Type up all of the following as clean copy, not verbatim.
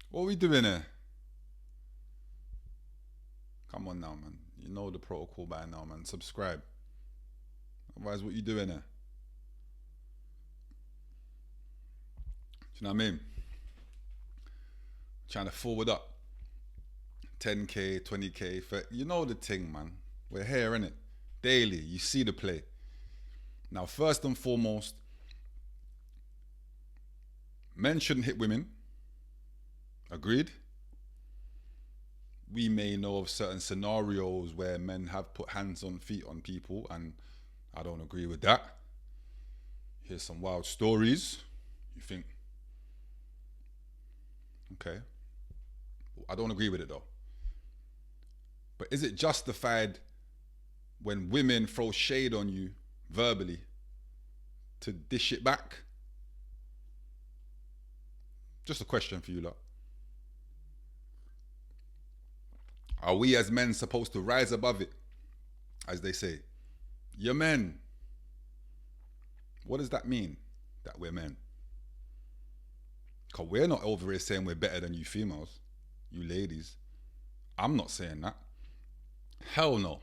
What are we doing here? Come on now, man. You know the protocol by now, man. Subscribe. Otherwise, what you doing here? Do you know what I mean? Trying to forward up. 10K, 20K. You know the thing, man. We're here, innit? Daily. You see the play. Now, first and foremost, men shouldn't hit women. Agreed? We may know of certain scenarios where men have put hands on feet on people, and I don't agree with that. Here's some wild stories. You think, okay. I don't agree with it though. But is it justified when women throw shade on you verbally to dish it back? Just a question for you lot. Are we as men supposed to rise above it? As they say, you're men. What does that mean, that we're men? Because we're not over here saying we're better than you females, you ladies. I'm not saying that. Hell no.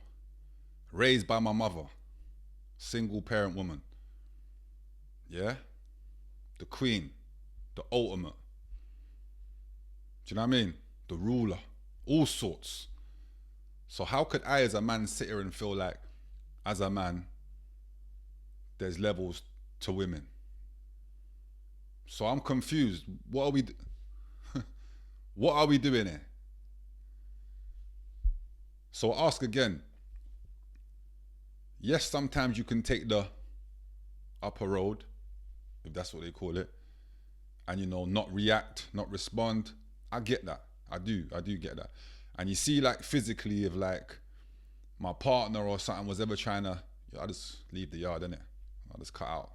Raised by my mother. Single parent woman. Yeah? The queen. The ultimate. Do you know what I mean? The ruler. All sorts. So how could I as a man sit here and feel like, as a man, there's levels to women? So I'm confused. What are we what are we doing here? So I'll ask again. Yes, sometimes you can take the upper road, if that's what they call it, and not react, not respond. I get that. I do get that. And you see, like, physically, if like my partner or something was ever trying to, I just leave the yard, innit? I'll just cut out.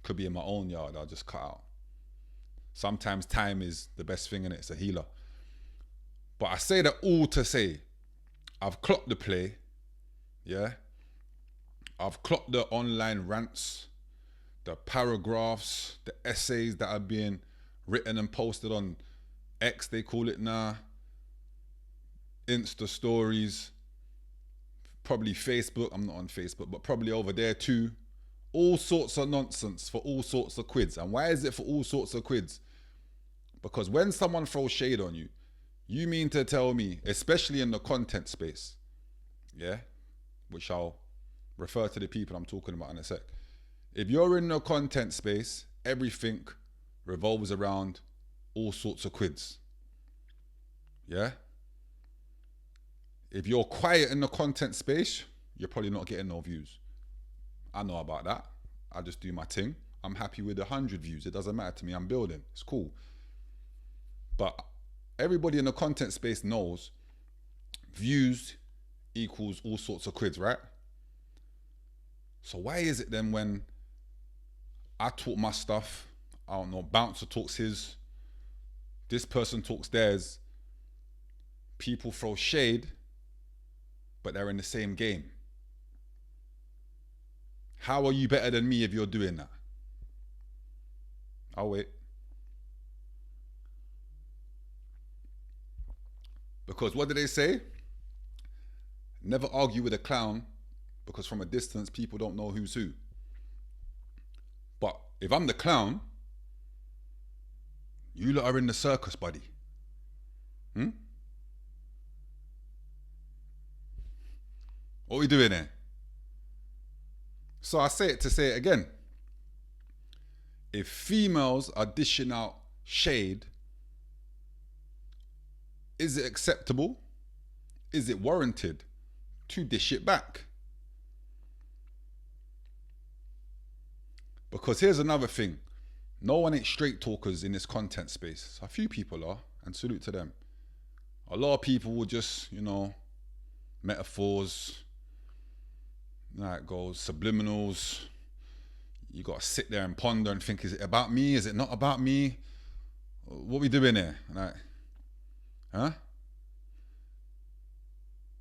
Could be in my own yard, I'll just cut out. Sometimes time is the best thing, innit? It's a healer. But I say that all to say, I've clocked the play, yeah? I've clocked the online rants, the paragraphs, the essays that are being written and posted on X, they call it now, Insta stories, probably Facebook. I'm not on Facebook, but probably over there too. All sorts of nonsense for all sorts of quids. And why is it for all sorts of quids? Because when someone throws shade on you, you mean to tell me, especially in the content space, yeah, which I'll refer to the people I'm talking about in a sec. If you're in the content space, everything revolves around all sorts of quids. Yeah? If you're quiet in the content space, you're probably not getting no views. I know about that. I just do my thing. I'm happy with 100 views. It doesn't matter to me. I'm building. It's cool. But everybody in the content space knows views equals all sorts of quids, right? So why is it then when I talk my stuff, I don't know, Bouncer talks his, this person talks theirs, people throw shade, but they're in the same game? How are you better than me if you're doing that? I'll wait. Because what do they say? Never argue with a clown, because from a distance, people don't know who's who. But if I'm the clown, you lot are in the circus, buddy. What are we doing here? So I say it to say it again. If females are dishing out shade, is it acceptable? Is it warranted to dish it back? Because here's another thing. No one ain't straight talkers in this content space. A few people are, and salute to them. A lot of people will just, metaphors, like goes, subliminals. You got to sit there and ponder and think, is it about me? Is it not about me? What we doing here? Like, huh?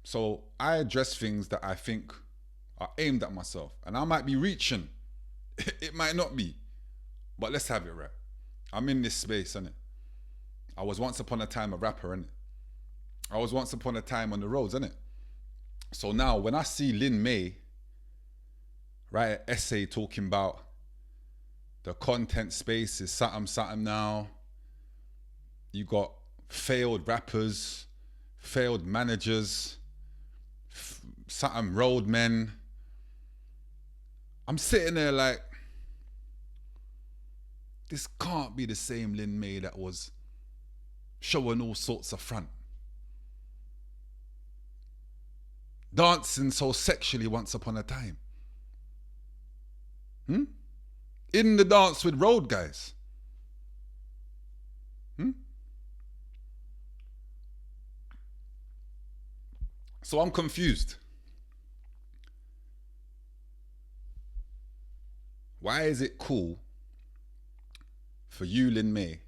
So I address things that I think are aimed at myself. And I might be reaching. It might not be. But let's have it right. I'm in this space, innit? I was once upon a time a rapper, innit? I was once upon a time on the roads, innit? So now when I see Lin May write an essay talking about the content space is something now, you got failed rappers, failed managers, something roadmen. I'm sitting there like, this can't be the same Lin May that was showing all sorts of front. Dancing so sexually once upon a time. In the dance with road guys. So I'm confused. Why is it cool for you, Lin May?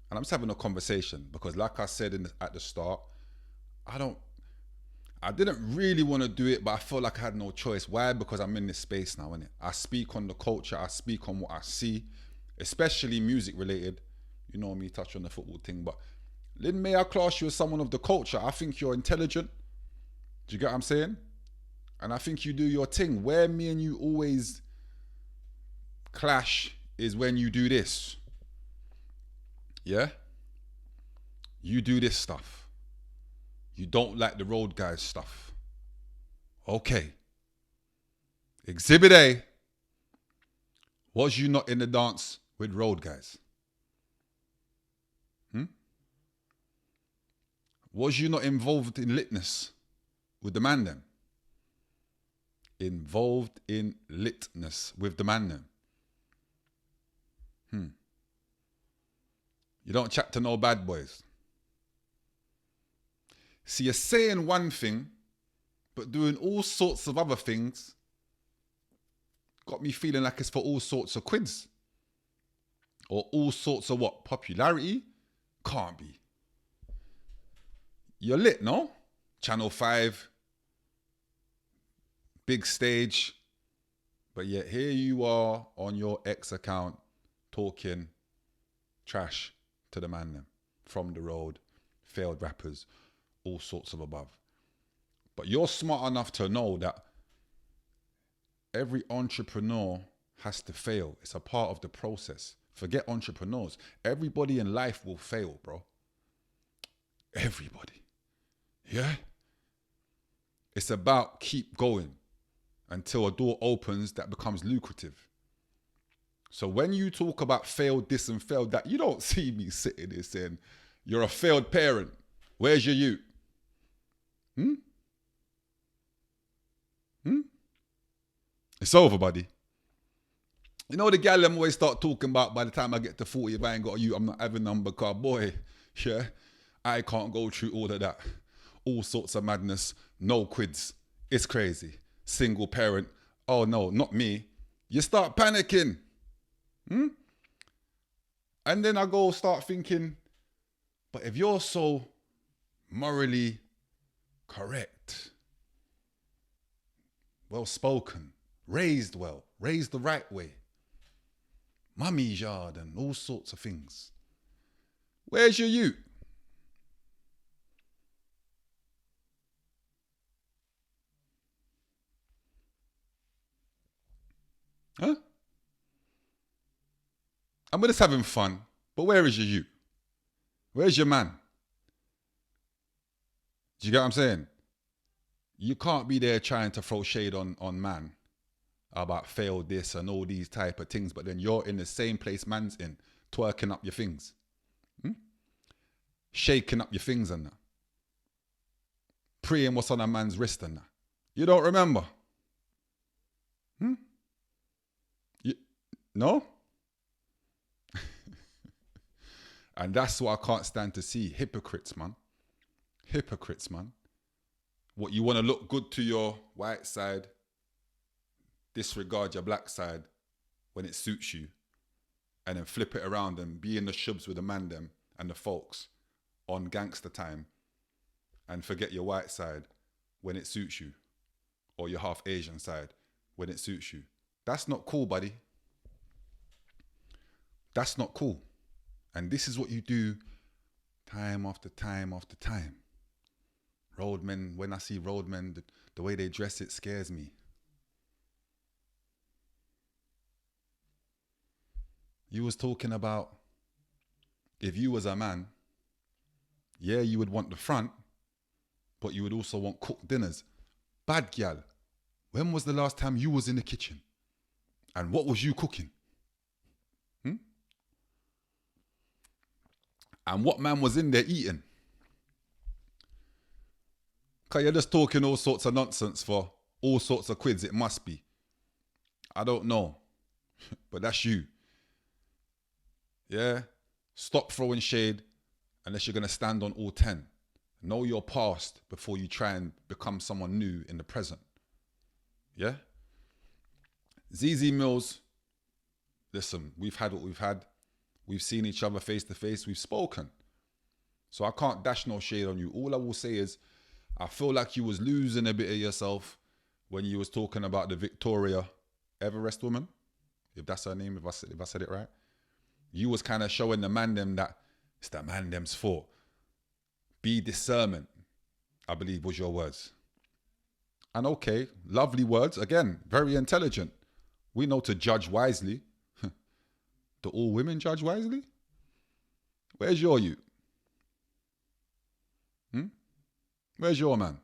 And I'm just having a conversation because, like I said at the start, I didn't really want to do it, but I felt like I had no choice. Why? Because I'm in this space now, innit? I speak on the culture, I speak on what I see, especially music related. You know me, touch on the football thing, but Lin May, I class you as someone of the culture. I think you're intelligent. Do you get what I'm saying? And I think you do your thing. Where me and you always clash is when you do this. Yeah? You do this stuff. You don't like the road guys stuff. Okay. Exhibit A. Was you not in the dance with road guys? Was you not involved in litness with the man them? Involved in litness with the man them. You don't chat to no bad boys. See, you're saying one thing, but doing all sorts of other things got me feeling like it's for all sorts of quids. Or all sorts of what? Popularity? Can't be. You're lit, no? Channel 5, big stage, but yet here you are on your ex account talking trash to the man them from the road, failed rappers, all sorts of above. But you're smart enough to know that every entrepreneur has to fail. It's a part of the process. Forget entrepreneurs. Everybody in life will fail, bro. Everybody. Yeah? It's about keep going until a door opens that becomes lucrative. So when you talk about failed this and failed that, you don't see me sitting there saying, you're a failed parent. Where's your youth? It's over, buddy. You know the gal them always start talking about by the time I get to 40, if I ain't got a youth, I'm not having none because, boy, yeah, I can't go through all of that. All sorts of madness, no quids. It's crazy. Single parent. Oh no, not me. You start panicking. And then I go start thinking, but if you're so morally correct, well spoken, raised well, raised the right way, mummy's yard and all sorts of things, where's your youth? Huh? I'm just having fun, but where is your youth? Where's your man? Do you get what I'm saying? You can't be there trying to throw shade on man about failed this and all these type of things, but then you're in the same place man's in, twerking up your things. Shaking up your things and that. Praying what's on a man's wrist and that. You don't remember? No? And that's what I can't stand to see. Hypocrites, man. Hypocrites, man. What, you want to look good to your white side, disregard your black side when it suits you, and then flip it around and be in the shubs with the man them and the folks on gangster time, and forget your white side when it suits you, or your half Asian side when it suits you. That's not cool, buddy. That's not cool. And this is what you do time after time after time. Roadmen, when I see roadmen, the way they dress, it scares me. You was talking about if you was a man, yeah, you would want the front, but you would also want cooked dinners. Bad gal, when was the last time you was in the kitchen? And what was you cooking? And what man was in there eating? Because you're just talking all sorts of nonsense for all sorts of quids, it must be. I don't know, but that's you. Yeah? Stop throwing shade unless you're going to stand on all 10. Know your past before you try and become someone new in the present. Yeah? Zezy Mills, listen, we've had what we've had. We've seen each other face to face. We've spoken. So I can't dash no shade on you. All I will say is I feel like you was losing a bit of yourself when you was talking about the Victoria Everest woman. If that's her name, if I said it right. You was kind of showing the man them that it's the man them's fault. Be discernment, I believe was your words. And okay, lovely words. Again, very intelligent. We know to judge wisely. Do all women judge wisely? Where's your you? Where's your man?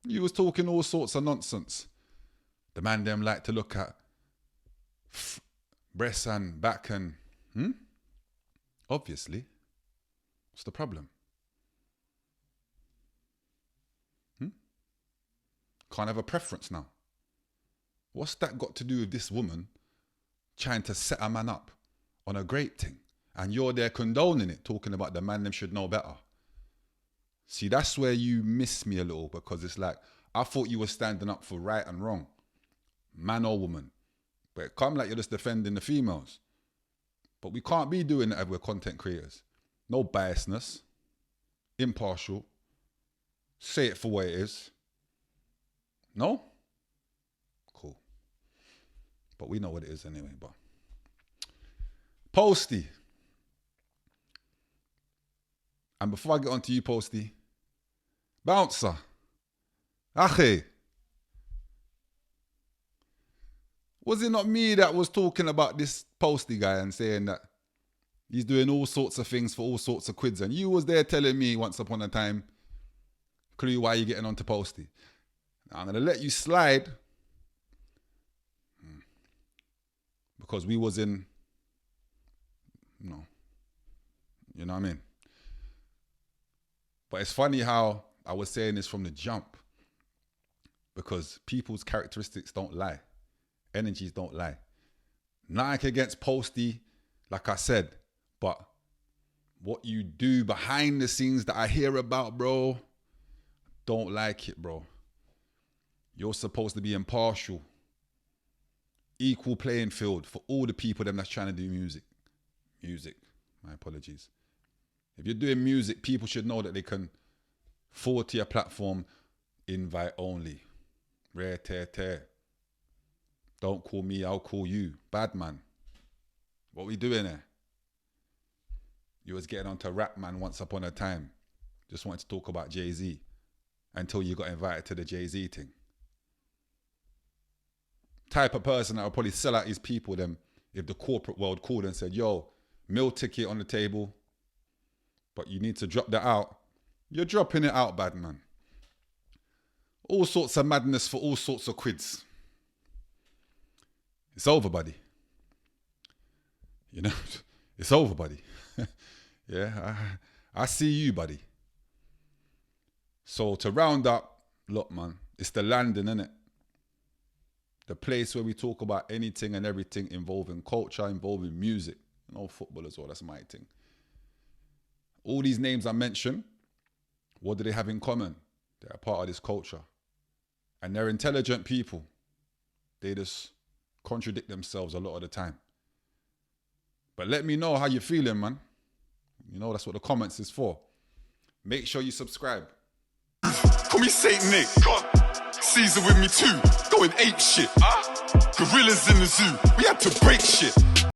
You was talking all sorts of nonsense. The man them like to look at breasts and back and... Obviously. What's the problem? Can't have a preference now. What's that got to do with this woman trying to set a man up on a great thing? And you're there condoning it, talking about the man them should know better. See, that's where you miss me a little, because it's like, I thought you were standing up for right and wrong, man or woman. But it come like you're just defending the females. But we can't be doing that if we're content creators. No biasness, impartial, say it for what it is. No? Cool. But we know what it is anyway. But Posty. And before I get on to you, Posty, Bouncer. Ache. Was it not me that was talking about this Posty guy and saying that he's doing all sorts of things for all sorts of quids? And you was there telling me once upon a time, clue why you're getting onto Posty. Now, I'm going to let you slide because we was in, you know what I mean? But it's funny how I was saying this from the jump, because people's characteristics don't lie. Energies don't lie. Nothing against Posty, like I said, but what you do behind the scenes that I hear about, bro, don't like it, bro. You're supposed to be impartial. Equal playing field for all the people them that's trying to do music. My apologies. If you're doing music, people should know that they can forward to your platform, invite only. Rare tear tear. Don't call me, I'll call you. Bad man. What we doing there? You was getting onto rap, man, once upon a time. Just wanted to talk about Jay-Z until you got invited to the Jay-Z thing. Type of person that will probably sell out his people them if the corporate world called and said, yo, meal ticket on the table, but you need to drop that out. You're dropping it out, bad man. All sorts of madness for all sorts of quids. It's over, buddy. You know, it's over, buddy. Yeah, I see you, buddy. So to round up, look, man, it's the landing, innit? The place where we talk about anything and everything involving culture, involving music. No football as well, that's my thing. All these names I mentioned, what do they have in common? They're a part of this culture. And they're intelligent people. They just contradict themselves a lot of the time. But let me know how you're feeling, man. You know, that's what the comments is for. Make sure you subscribe. Call me Saint Nick. Caesar with me too. Going ape shit. Gorillas in the zoo. We had to break shit.